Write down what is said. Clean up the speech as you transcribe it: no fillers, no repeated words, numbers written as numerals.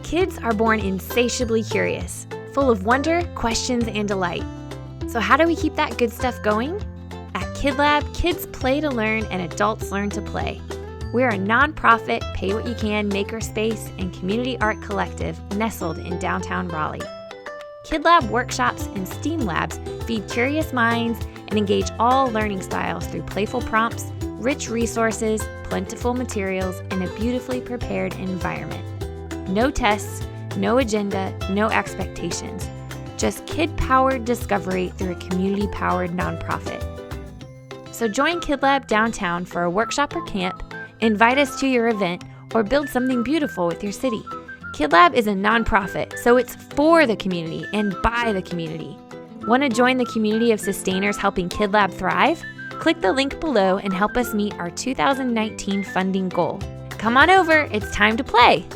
Kids are born insatiably curious, full of wonder, questions, and delight. So how do we keep that good stuff going? At Kid Lab, kids play to learn and adults learn to play. We're a nonprofit, pay-what-you-can makerspace and community art collective nestled in downtown Raleigh. Kid Lab workshops and STEAM labs feed curious minds and engage all learning styles through playful prompts, rich resources, plentiful materials, and a beautifully prepared environment. No tests, no agenda, no expectations. Just kid-powered discovery through a community-powered nonprofit. So join Kid Lab downtown for a workshop or camp, invite us to your event, or build something beautiful with your city. Kid Lab is a nonprofit, so it's for the community and by the community. Want to join the community of sustainers helping Kid Lab thrive? Click the link below and help us meet our 2019 funding goal. Come on over, it's time to play!